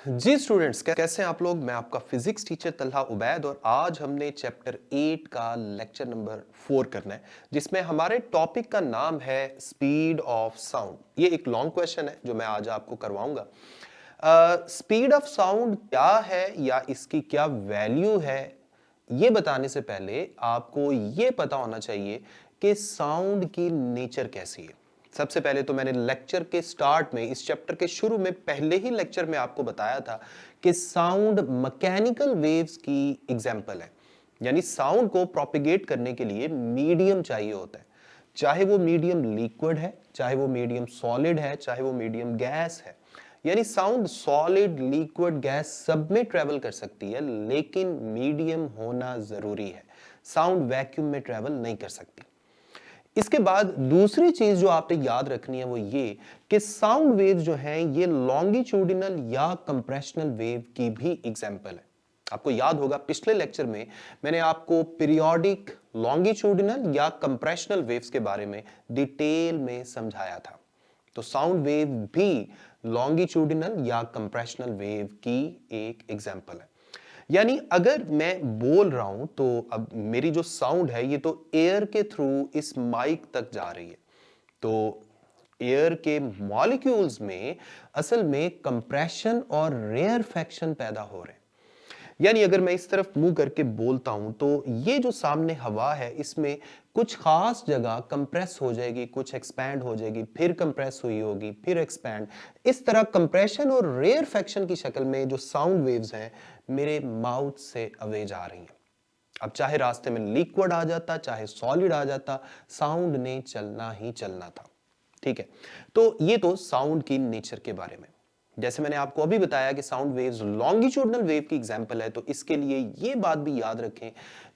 जी students, कैसे हैं आप लोग। मैं आपका फिजिक्स टीचर तल्हा उबैद और आज हमने चैप्टर 8 का लेक्चर नंबर 4 करना है, जिसमें हमारे टॉपिक का नाम है स्पीड ऑफ साउंड। ये एक लॉन्ग क्वेश्चन है जो मैं आज आपको करवाऊंगा। स्पीड ऑफ साउंड क्या है या इसकी क्या वैल्यू है, ये बताने से पहले आपको ये पता होना चाहिए कि साउंड की नेचर कैसी है। सबसे पहले तो मैंने लेक्चर के स्टार्ट में, इस चैप्टर के शुरू में, पहले ही लेक्चर में आपको बताया था कि साउंड मैकेनिकल वेव्स की एग्जांपल है। यानी साउंड को प्रोपिगेट करने के लिए मीडियम चाहिए होता है, चाहे वो मीडियम लिक्विड है, चाहे वो मीडियम सॉलिड है, चाहे वो मीडियम गैस है। यानी साउंड सॉलिड, लिक्विड, गैस सब में ट्रेवल कर सकती है, लेकिन मीडियम होना जरूरी है। साउंड वैक्यूम में ट्रेवल नहीं कर सकती। इसके बाद दूसरी चीज जो आपने याद रखनी है वो ये कि साउंड वेव जो हैं ये लॉन्गिट्यूडिनल या कंप्रेशनल वेव की भी एग्जांपल है। आपको याद होगा पिछले लेक्चर में मैंने आपको पीरियोडिक लॉन्गिट्यूडिनल या कंप्रेशनल वेव्स के बारे में डिटेल में समझाया था। तो साउंड वेव भी लॉन्गिट्यूडिनल या कंप्रेशनल वेव की एक एग्जांपल है। यानी अगर मैं बोल रहा हूं तो अब मेरी जो साउंड है ये तो एयर के थ्रू इस माइक तक जा रही है। तो एयर के मॉलिक्यूल्स में असल में कंप्रेशन और रेयरफेक्शन पैदा हो रहे हैं। यानी अगर मैं इस तरफ मुंह करके बोलता हूं तो ये जो सामने हवा है इसमें कुछ खास जगह कंप्रेस हो जाएगी, कुछ एक्सपैंड हो जाएगी, फिर कंप्रेस हुई होगी, फिर एक्सपैंड। इस तरह कंप्रेशन और रेयरफेक्शन की शक्ल में जो साउंड वेव्स हैं मेरे माउथ से अवे जा रही हैं। अब चाहे रास्ते में लिक्विड आ जाता, चाहे सॉलिड आ जाता, साउंड ने चलना ही चलना था। ठीक है, तो ये तो साउंड की नेचर के बारे में। जैसे मैंने आपको अभी बताया कि साउंड वेव्स लॉन्गिट्यूडनल वेव की एग्जांपल है, तो इसके लिए ये बात भी याद रखें,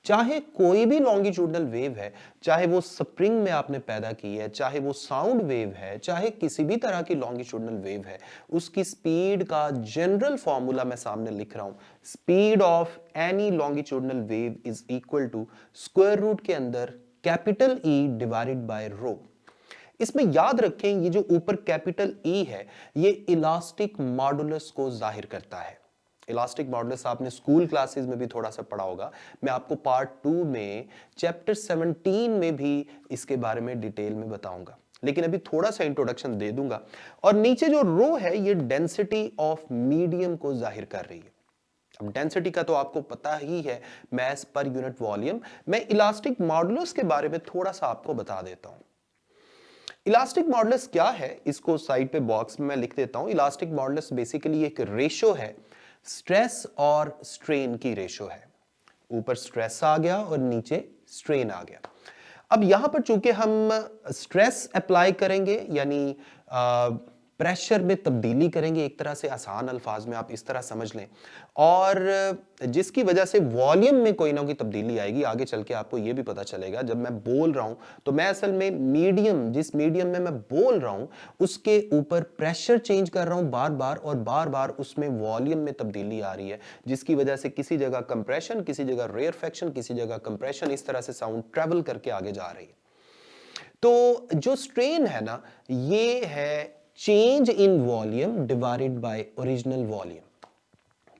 चाहे कोई भी लॉन्गिट्यूडनल वेव है, चाहे वो स्प्रिंग में आपने पैदा की है, चाहे वो साउंड वेव है, चाहे किसी भी तरह की लॉन्गिट्यूडनल वेव है, उसकी स्पीड का जनरल फॉर्मूला मैं सामने लिख रहा हूं। Speed of any longitudinal wave is equal to square root के अंदर capital E divided by rho. इसमें याद रखें ये जो ऊपर कैपिटल ई है ये इलास्टिक मॉडुलस को जाहिर करता है। इलास्टिक मॉडुलस आपने स्कूल क्लासेस में भी थोड़ा सा पढ़ा होगा। मैं आपको पार्ट 2 में चैप्टर 17 में भी इसके बारे में डिटेल में बताऊंगा, लेकिन अभी थोड़ा सा इंट्रोडक्शन दे दूंगा। और नीचे जो रो है ये डेंसिटी ऑफ मीडियम को जाहिर कर रही है। अब डेंसिटी का तो आपको पता ही है, मास पर यूनिट वॉल्यूम। मैं इलास्टिक मॉडुलस के बारे में थोड़ा सा आपको बता देता हूं। इलास्टिक मॉडुलस क्या है, इसको साइड पे बॉक्स में मैं लिख देता हूं। इलास्टिक मॉडुलस बेसिकली एक रेशो है, स्ट्रेस और स्ट्रेन की रेशो है। ऊपर स्ट्रेस आ गया और नीचे स्ट्रेन आ गया। अब यहां पर चूंकि हम स्ट्रेस अप्लाई करेंगे यानी प्रेशर में तब्दीली करेंगे, एक तरह से आसान अल्फाज में आप इस तरह समझ लें, और जिसकी वजह से वॉल्यूम में कोई ना कोई तब्दीली आएगी। आगे चल के आपको यह भी पता चलेगा, जब मैं बोल रहा हूं तो मैं असल में मीडियम, जिस मीडियम में मैं बोल रहा हूं उसके ऊपर प्रेशर चेंज कर रहा हूं बार बार, और बार बार उसमें वॉल्यूम में तब्दीली आ रही है, जिसकी वजह से किसी जगह कंप्रेशन, किसी जगह रेयरफेक्शन, किसी जगह कंप्रेशन, इस तरह से साउंड ट्रेवल करके आगे जा रही है। तो जो स्ट्रेन है ना, ये है change in volume divided by original volume.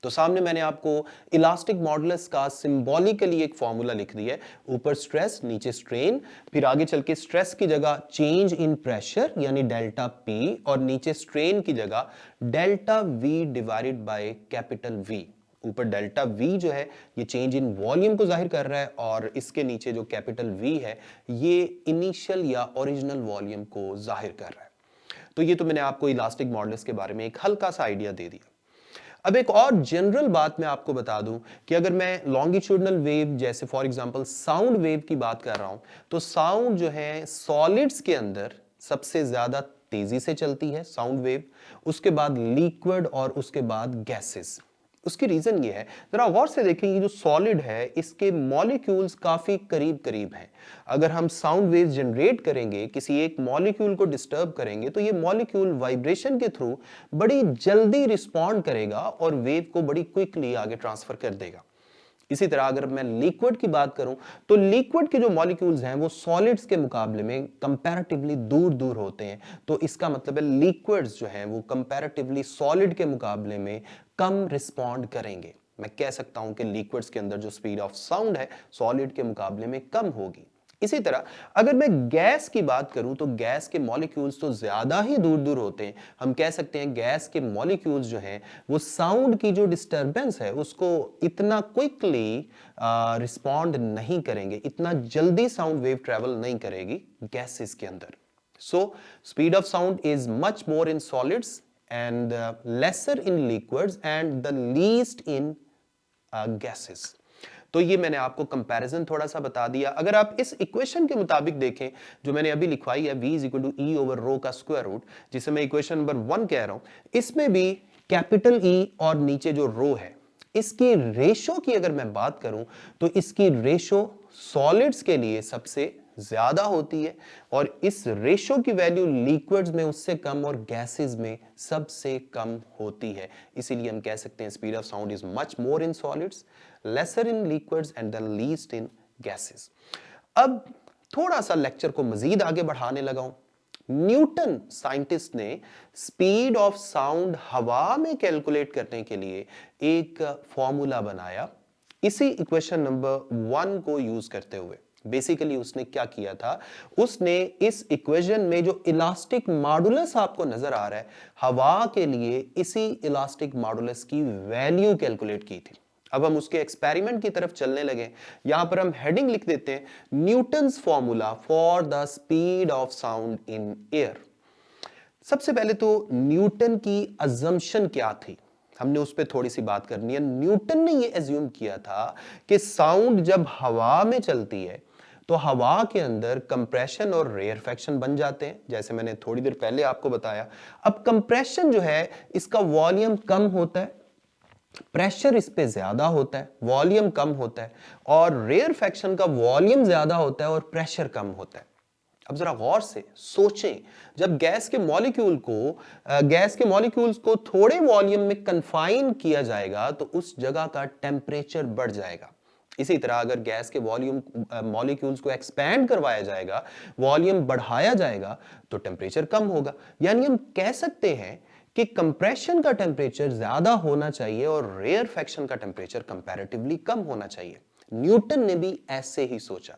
तो सामने मैंने आपको इलास्टिक मॉडुलस का सिंबॉलिकली एक फॉर्मूला लिख दिया है। ऊपर स्ट्रेस, नीचे स्ट्रेन, फिर आगे चल के स्ट्रेस की जगह चेंज इन प्रेशर यानी डेल्टा पी, और नीचे स्ट्रेन की जगह delta we divided by capital V. ऊपर डेल्टा वी जो है ये चेंज इन वॉल्यूम को जाहिर कर रहा है, और इसके नीचे जो कैपिटल वी है ये इनिशियल या ओरिजिनल वॉल्यूम को जाहिर कर रहा है। तो ये तो मैंने आपको इलास्टिक मॉडुलस के बारे में एक हल्का सा आइडिया दे दिया। अब एक और जनरल बात मैं आपको बता दूं कि अगर मैं लॉन्गिट्यूडनल वेव, जैसे फॉर एग्जांपल साउंड वेव की बात कर रहा हूं, तो साउंड जो है सॉलिड्स के अंदर सबसे ज्यादा तेजी से चलती है साउंड वेव, उसके बाद लिक्विड और उसके बाद गैसेस। उसकी रीजन ये है, जरा गौर से देखें, ये जो सॉलिड है इसके मॉलिक्यूल्स काफी करीब करीब हैं। अगर हम साउंड वेव्स जनरेट करेंगे, किसी एक मॉलिक्यूल को डिस्टर्ब करेंगे, तो ये मॉलिक्यूल वाइब्रेशन के थ्रू बड़ी जल्दी रिस्पॉन्ड करेगा और वेव को बड़ी क्विकली आगे ट्रांसफर कर देगा। इसी तरह अगर मैं लिक्विड की बात करूं तो लिक्विड के जो मॉलिक्यूल्स हैं वो सॉलिड्स के मुकाबले में कंपैरेटिवली दूर दूर होते हैं। तो इसका मतलब है लिक्विड्स जो हैं वो कंपैरेटिवली सॉलिड के मुकाबले में कम रिस्पॉन्ड करेंगे। मैं कह सकता हूं कि लिक्विड्स के अंदर जो स्पीड ऑफ साउंड है सॉलिड के मुकाबले में कम होगी। इसी तरह अगर मैं गैस की बात करूं तो गैस के मॉलिक्यूल्स तो ज्यादा ही दूर दूर होते हैं। हम कह सकते हैं गैस के मॉलिक्यूल्स जो हैं वो साउंड की जो डिस्टरबेंस है उसको इतना क्विकली रिस्पॉन्ड नहीं करेंगे, इतना जल्दी साउंड वेव ट्रेवल नहीं करेगी गैसेस के अंदर। So speed of sound is much more in solids and lesser in liquids and the least in gases। तो ये मैंने आपको कंपैरिजन थोड़ा सा बता दिया। अगर आप इस इक्वेशन के मुताबिक देखें जो मैंने अभी लिखवाई है v is equal to E over rho का स्क्वायर रूट, जिसे मैं इक्वेशन नंबर 1 कह रहा हूं, इसमें भी कैपिटल E और नीचे जो रो है इसकी रेशो की अगर मैं बात करूं तो इसकी रेशो सॉलिड्स के लिए सबसे ज्यादा होती है और इस रेशो की वैल्यू लिक्विड्स में उससे कम और गैसेस में सबसे कम होती है। इसीलिए हम कह सकते हैं speed of sound is much more in solids, lesser in liquids and the least in gases. अब थोड़ा सा लेक्चर को मजीद आगे बढ़ाने लगा हूं। न्यूटन साइंटिस्ट ने स्पीड ऑफ साउंड हवा में कैलकुलेट करने के लिए एक फॉर्मूला बनाया इसी इक्वेशन नंबर 1 को यूज करते हुए। बेसिकली उसने क्या किया था, उसने इस इक्वेशन में जो इलास्टिक मॉडुलस आपको नजर आ रहा है हवा के लिए इसी इलास्टिक मॉडुलस की वैल्यू कैलकुलेट की थी। अब हम उसके एक्सपेरिमेंट की तरफ चलने लगे। यहां पर हम हेडिंग लिख देते हैं Newton's formula for the speed of sound in air. सबसे पहले तो न्यूटन की अजम्पशन क्या थी, हमने उस पर थोड़ी सी बात करनी है। न्यूटन ने यह एज्यूम किया था कि साउंड जब हवा में चलती है तो हवा के अंदर कंप्रेशन और रेयरफेक्शन बन जाते हैं, जैसे मैंने थोड़ी देर पहले आपको बताया। अब कंप्रेशन जो है इसका वॉल्यूम कम होता है, प्रेशर इस पे ज्यादा होता है, वॉल्यूम कम होता है, और रेयरफेक्शन का वॉल्यूम ज्यादा होता है और प्रेशर कम होता है। अब जरा गौर से सोचें, जब गैस के मॉलिक्यूल्स को थोड़े वॉल्यूम में कन्फाइन किया जाएगा तो उस जगह का टेम्परेचर बढ़ जाएगा। इसी तरह अगर गैस के मॉलिक्यूल्स को एक्सपैंड करवाया जाएगा, वॉल्यूम बढ़ाया जाएगा तो टेम्परेचर कम होगा। यानी हम कह सकते हैं कि कंप्रेशन का टेम्परेचर ज्यादा होना चाहिए और रेयरफेक्शन का टेम्परेचर कंपैरेटिवली कम होना चाहिए। न्यूटन ने भी ऐसे ही सोचा।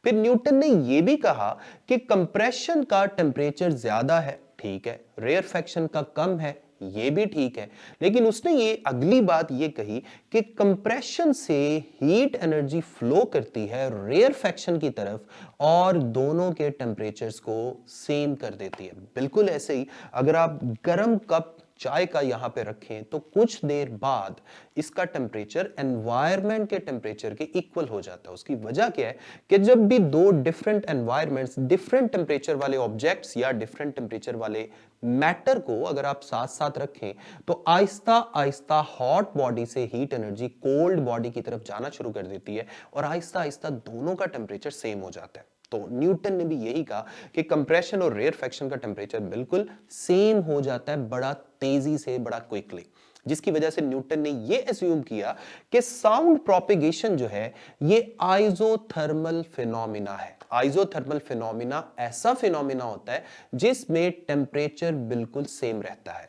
फिर न्यूटन ने यह भी कहा कि कंप्रेशन का टेम्परेचर ज्यादा है, ठीक है, रेयरफेक्शन का कम है, यह भी ठीक है, लेकिन उसने ये अगली बात यह कही कि कंप्रेशन से हीट एनर्जी फ्लो करती है रेयरफेक्शन की तरफ और दोनों के टेम्परेचर्स को सेम कर देती है। बिल्कुल ऐसे ही अगर आप गर्म कप चाय का यहां पे रखें तो कुछ देर बाद इसका टेम्परेचर एनवायरनमेंट के टेम्परेचर के इक्वल हो जाता है। उसकी वजह क्या है कि जब भी दो डिफरेंट एनवायरनमेंट्स, डिफरेंट टेम्परेचर वाले ऑब्जेक्ट्स या डिफरेंट टेम्परेचर वाले मैटर को अगर आप साथ साथ रखें तो आहिस्ता आहिस्ता हॉट बॉडी से हीट एनर्जी कोल्ड बॉडी की तरफ जाना शुरू कर देती है और आहिस्ता आहिस्ता दोनों का टेम्परेचर सेम हो जाता है। तो न्यूटन ने भी यही कहा कि कंप्रेशन और रेयरफेक्शन का टेम्परेचर बिल्कुल सेम हो जाता है, बड़ा तेजी से, बड़ा क्विकली, जिसकी वजह से न्यूटन ने यह एज्यूम किया कि साउंड प्रोपेगेशन जो है ये आइसोथर्मल फिनोमिना है। आइसोथर्मल फिनोमिना ऐसा फिनोमिना होता है जिसमें टेम्परेचर बिल्कुल सेम रहता है।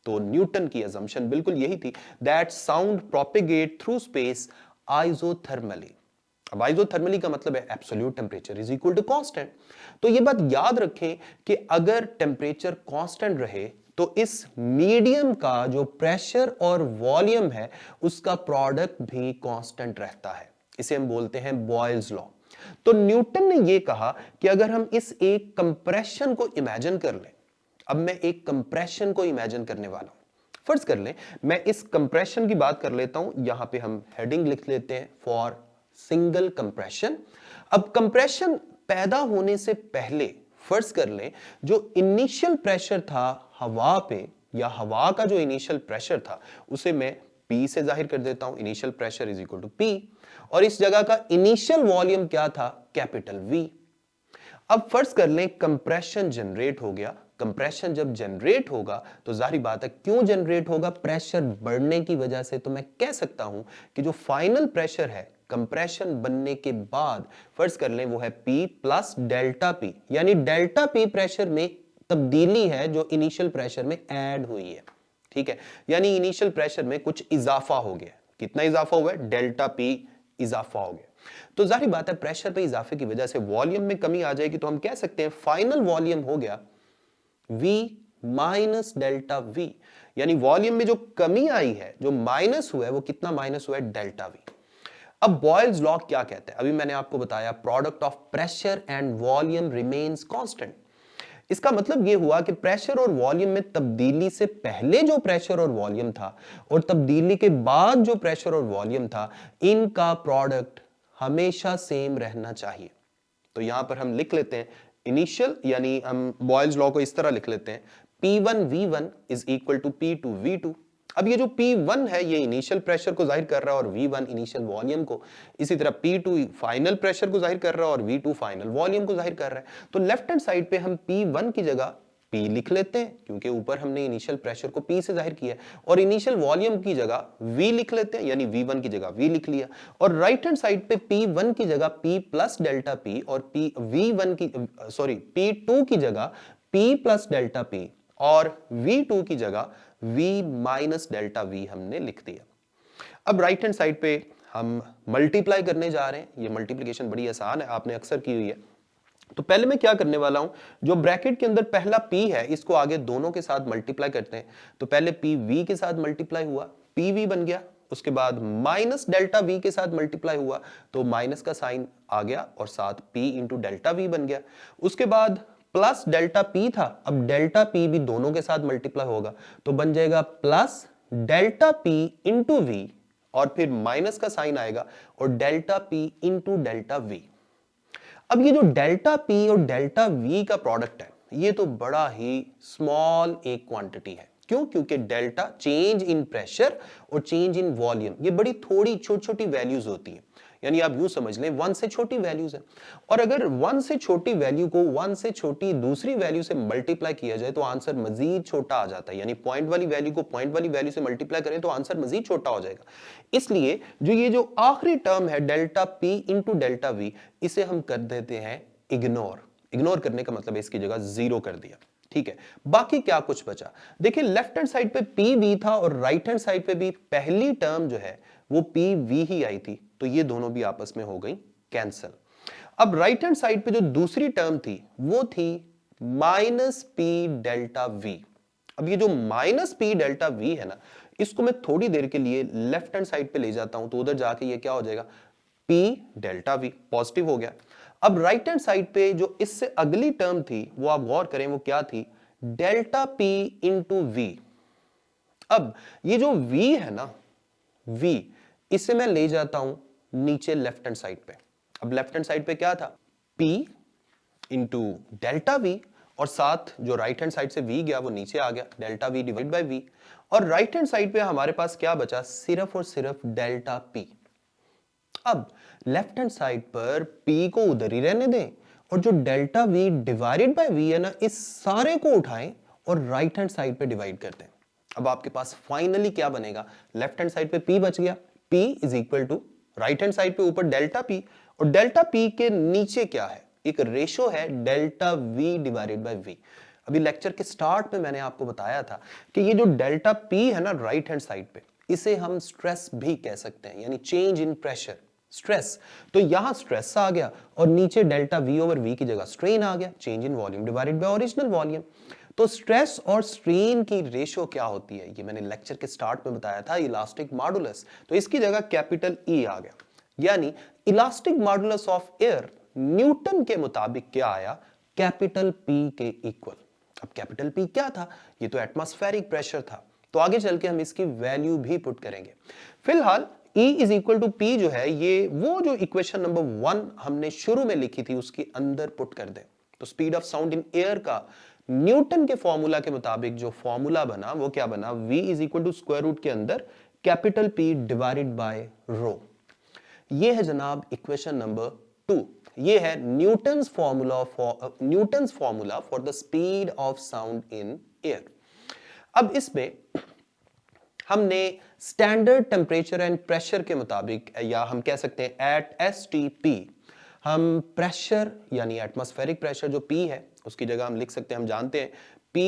तो न्यूटन की अजम्पशन बिल्कुल यही थी, that sound propagate through space isothermally. अब आइसोथर्मली का मतलब है absolute temperature is equal to constant. तो ये बात याद रखें कि अगर टेम्परेचर कांस्टेंट रहे तो इस मीडियम का जो प्रेशर और वॉल्यूम है उसका प्रोडक्ट भी कांस्टेंट रहता है। इसे हम बोलते हैं बॉयल्स लॉ। तो न्यूटन ने यह कहा कि अगर हम इस एक कंप्रेशन को इमेजिन कर लें, अब मैं एक कंप्रेशन को इमेजिन करने वाला हूं। फर्ज कर लें मैं इस कंप्रेशन की बात कर लेता हूं, यहां पे हम हेडिंग लिख लेते हैं फॉर सिंगल कंप्रेशन। अब कंप्रेशन पैदा होने से पहले फर्ज कर लें जो इनिशियल प्रेशर था हवा पे, या हवा का जो इनिशियल प्रेशर था उसे मैं P से जाहिर कर देता हूं, initial pressure is equal to P, और इस जगह का इनिशियल वॉल्यूम क्या था, कैपिटल V। अब फर्ज कर लें कंप्रेशन जनरेट हो गया, कंप्रेशन जब जनरेट होगा तो जाहिर बात है क्यों जनरेट होगा, प्रेशर बढ़ने की वजह से। तो मैं कह सकता हूं कि जो फाइनल प्रेशर है कंप्रेशन बनने के बाद, फर्ज कर लें वो है P प्लस डेल्टा P, यानी डेल्टा P प्रेशर में तब्दीली है जो इनिशियल प्रेशर में ऐड हुई है। ठीक है, यानी इनिशियल प्रेशर में कुछ इजाफा हो गया। कितना इजाफा हुआ है? डेल्टा P इजाफा हो गया। तो जाहिर बात है प्रेशर पे इजाफे की वजह से वॉल्यूम में कमी आ जाएगी। तो हम कह सकते हैं फाइनल वॉल्यूम हो गया V माइनस डेल्टा V, यानी वॉल्यूम में जो कमी आई है, जो माइनस हुआ है, वो कितना माइनस हुआ है? Delta V। अब बॉयल्स लॉ क्या कहते हैं? अभी मैंने आपको बताया product of pressure and volume remains constant. इसका मतलब यह हुआ कि प्रेशर और वॉल्यूम में तब्दीली से पहले जो प्रेशर और वॉल्यूम था और तब्दीली के बाद जो प्रेशर और वॉल्यूम था, इनका प्रोडक्ट हमेशा सेम रहना चाहिए। तो यहां पर हम लिख लेते हैं इनिशियल, यानी हम बॉयल्स लॉ को इस तरह लिख लेते हैं P1 V1 is equal to P2 V2। अब ये जो P1 है ये इनिशियल प्रेशर को जाहिर कर रहा है और V1 इनिशियल वॉल्यूम को, इसी तरह P2 फाइनल प्रेशर को जाहिर कर रहा है और V2 फाइनल वॉल्यूम को जाहिर कर रहा है। तो लेफ्ट हैंड साइड पे हम P1 की जगह P लिख लेते हैं क्योंकि ऊपर हमने इनिशियल प्रेशर को P से जाहिर किया है, और इनिशियल वॉल्यूम की जगह V लिख लेते हैं, यानी V1 की जगह V लिख लिया। और राइट हैंड साइड पे P1 की जगह P प्लस डेल्टा P और P2 की जगह P प्लस डेल्टा P और V2 की जगह V माइनस डेल्टा V हमने लिख दिया। अब राइट हैंड साइड पे हम मल्टीप्लाई करने जा रहे हैं। ये मल्टीप्लिकेशन बड़ी आसान है, आपने अक्सर की हुई है। तो पहले मैं क्या करने वाला हूं, जो ब्रैकेट के अंदर पहला P है इसको आगे दोनों के साथ मल्टीप्लाई करते हैं। तो पहले P V के साथ मल्टीप्लाई हुआ, PV बन गया। उसके बाद माइनस डेल्टा V के साथ मल्टीप्लाई हुआ तो माइनस का साइन आ गया और साथ P इंटू डेल्टा V बन गया। उसके बाद प्लस डेल्टा P था, अब डेल्टा P भी दोनों के साथ मल्टीप्लाई होगा तो बन जाएगा plus delta P into V, और फिर माइनस का साइन आएगा और delta P into delta V। अब ये जो डेल्टा P और डेल्टा V का प्रोडक्ट है ये तो बड़ा ही स्मॉल एक क्वांटिटी है। क्यों? क्योंकि डेल्टा चेंज इन प्रेशर और चेंज इन वॉल्यूम ये बड़ी थोड़ी छोटी छोटी वैल्यूज होती हैं, यानी आप यूं समझ लें 1 से छोटी वैल्यूज है। और अगर 1 से छोटी वैल्यू को 1 से छोटी दूसरी वैल्यू से मल्टीप्लाई किया जाए तो आंसर मजीद छोटा आ जाता है, यानी पॉइंट वाली वैल्यू को पॉइंट वाली वैल्यू से मल्टीप्लाई करें तो आंसर मजीद छोटा हो जाएगा। इसलिए ये जो आखिरी टर्म है delta P into delta V, इसे हम कर देते हैं इग्नोर। इग्नोर करने का मतलब है इसकी जगह जीरो कर दिया। ठीक है, बाकी क्या कुछ बचा? देखिए लेफ्ट हैंड साइड पे PV था और राइट हैंड साइड पे भी पहली टर्म जो है वो PV ही आई थी, तो ये दोनों भी आपस में हो गई कैंसिल। अब राइट हैंड साइड पे जो दूसरी टर्म थी वो थी माइनस P डेल्टा V। अब ये जो माइनस P डेल्टा V है ना, इसको मैं थोड़ी देर के लिए लेफ्ट हैंड साइड पे ले जाता हूं तो उधर जाके ये क्या हो जाएगा? P डेल्टा V पॉजिटिव हो गया। अब राइट हैंड साइड पे जो इससे अगली टर्म थी वो आप गौर करें वो क्या थी? Delta P into V। अब ये जो V है ना, V, इसे मैं ले जाता हूं नीचे लेफ्ट हैंड साइड पे। अब लेफ्ट हैंड साइड पे क्या था? P इंटू डेल्टा V, और साथ जो राइट हैंड साइड से V गया वो नीचे आ गया, delta V divide by V। और राइट हैंड साइड पे हमारे पास क्या बचा? सिर्फ और सिर्फ डेल्टा P। अब लेफ्ट हैंड साइड पर P को उधर ही रहने दें और जो delta V divided by V है ना, इस सारे को उठाएं और राइट हैंड साइड पे डिवाइड कर दें। अब आपके पास फाइनली क्या बनेगा? लेफ्ट हैंड साइड पे P बच गया, P is equal to right hand side पे ऊपर डेल्टा P, और डेल्टा P के नीचे क्या है? एक रेशो है delta V divided by V। अभी लेक्चर के स्टार्ट में मैंने आपको बताया था कि ये जो डेल्टा P है ना राइट हैंड साइड पे, इसे हम स्ट्रेस भी कह सकते हैं, यानी चेंज इन प्रेशर, स्ट्रेस। तो यहां स्ट्रेस आ गया और नीचे डेल्टा V ओवर V की जगह स्ट्रेन आ गया, change in volume divided by original volume. तो स्ट्रेस और स्ट्रेन की रेशो क्या होती है? ये मैंने लेक्चर के स्टार्ट में बताया था, इलास्टिक मॉडुलस। तो इसकी जगह कैपिटल E आ गया, यानी elastic modulus of air Newton के मुताबिक क्या आया? कैपिटल P के इक्वल। अब कैपिटल P क्या था? ये तो एटमॉस्फेरिक प्रेशर था, तो आगे चल के हम इसकी वैल्यू भी पुट करेंगे। फिलहाल E is equal to P जो है, ये वो जो इक्वेशन नंबर 1 हमने शुरू में लिखी थी उसके अंदर पुट कर दें। तो speed of sound in air का न्यूटन के फॉर्मूला के मुताबिक जो फॉर्मूला बना वो क्या बना? V is equal to square root के अंदर capital P divided by rho. ये है जनाब इक्वेशन नंबर 2। ये है Newton's formula for the speed of sound in air. अब इसमें हमने स्टैंडर्ड टेम्परेचर एंड प्रेशर के मुताबिक, या हम कह सकते हैं एट एसटीपी, हम प्रेशर यानी एटमॉस्फेरिक प्रेशर जो P है उसकी जगह हम लिख सकते हैं, हम जानते हैं P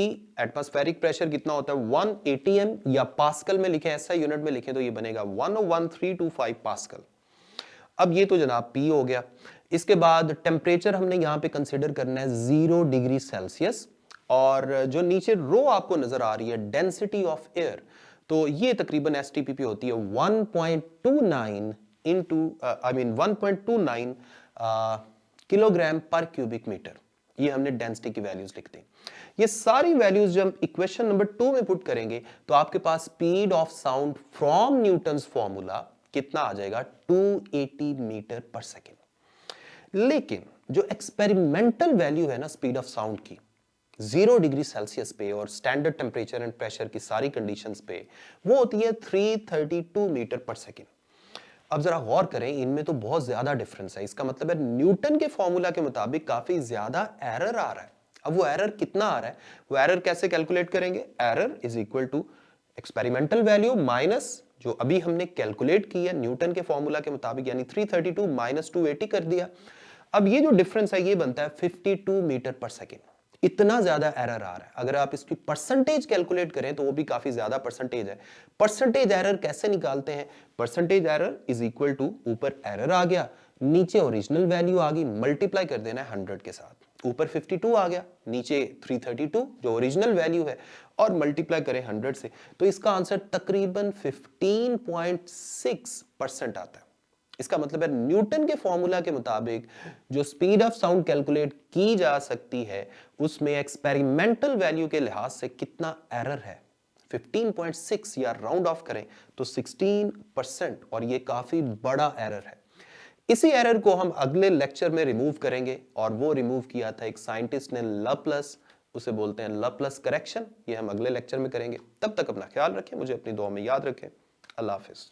एटमॉस्फेरिक प्रेशर कितना होता है 1 atm, या पास्कल में लिखें, ऐसा यूनिट में लिखें तो ये बनेगा 101,325 पास्कल। अब ये तो जनाब P हो गया। इसके बाद टेम्परेचर हमने यहां पे कंसिडर करना है 0 डिग्री सेल्सियस, और जो नीचे रो आपको नजर आ रही है डेंसिटी ऑफ एयर, तो ये तकरीबन एसटीपी होती है 1.29 इंटू 1.29 किलोग्राम पर क्यूबिक मीटर। ये हमने डेंसिटी की वैल्यूज लिखते हैं। ये सारी वैल्यूज जब हम इक्वेशन नंबर 2 में पुट करेंगे तो आपके पास speed of sound from Newton's formula कितना आ जाएगा 280 मीटर पर सेकेंड। लेकिन जो एक्सपेरिमेंटल वैल्यू है ना स्पीड ऑफ साउंड की 0 डिग्री सेल्सियस पे और स्टैंडर्ड टेम्परेचर एंड प्रेशर की सारी कंडीशंस पे, वो होती है 332 मीटर पर सेकेंड। अब जरा गौर करें, इनमें तो बहुत ज्यादा डिफरेंस है। इसका मतलब है न्यूटन के फॉर्मूला के मुताबिक काफी ज्यादा एरर आ रहा है। अब वो एरर कितना आ रहा है, वो एरर कैसे कैलकुलेट करेंगे? Error is equal to experimental value minus जो अभी हमने कैलकुलेट की है न्यूटन के फॉर्मूला के मुताबिक, यानी 332 माइनस 280 कर दिया। अब ये जो डिफरेंस है ये बनता है 52 मीटर पर सेकेंड। इतना ज्यादा एरर आ रहा है। अगर आप इसकी परसेंटेज कैलकुलेट करें तो वो भी काफी ज्यादा परसेंटेज है। परसेंटेज एरर कैसे निकालते हैं? Percentage error is equal to, ऊपर एरर आ गया, नीचे ओरिजिनल वैल्यू आ गई, मल्टीप्लाई कर देना है 100 के साथ। ऊपर 52 आ गया, नीचे 332 जो ओरिजिनल वैल्यू है, और मल्टीप्लाई करें 100 से, तो इसका आंसर तकरीबन 15.6% आता है। इसका मतलब है न्यूटन के फॉर्मूला के मुताबिक जो स्पीड ऑफ साउंड कैलकुलेट की जा सकती है उसमें एक्सपेरिमेंटल वैल्यू के लिहाज से कितना एरर है 15.6, या राउंड ऑफ करें तो 16%, और ये काफी बड़ा एरर है। इसी एरर को हम अगले लेक्चर में रिमूव करेंगे, और वो रिमूव किया था एक साइंटिस्ट ने, लप्लस, उसे बोलते हैं लप्लस करेक्शन। ये हम अगले लेक्चर में करेंगे। तब तक अपना ख्याल रखें, मुझे अपनी दुआ में याद रखें। अल्लाह हाफिज।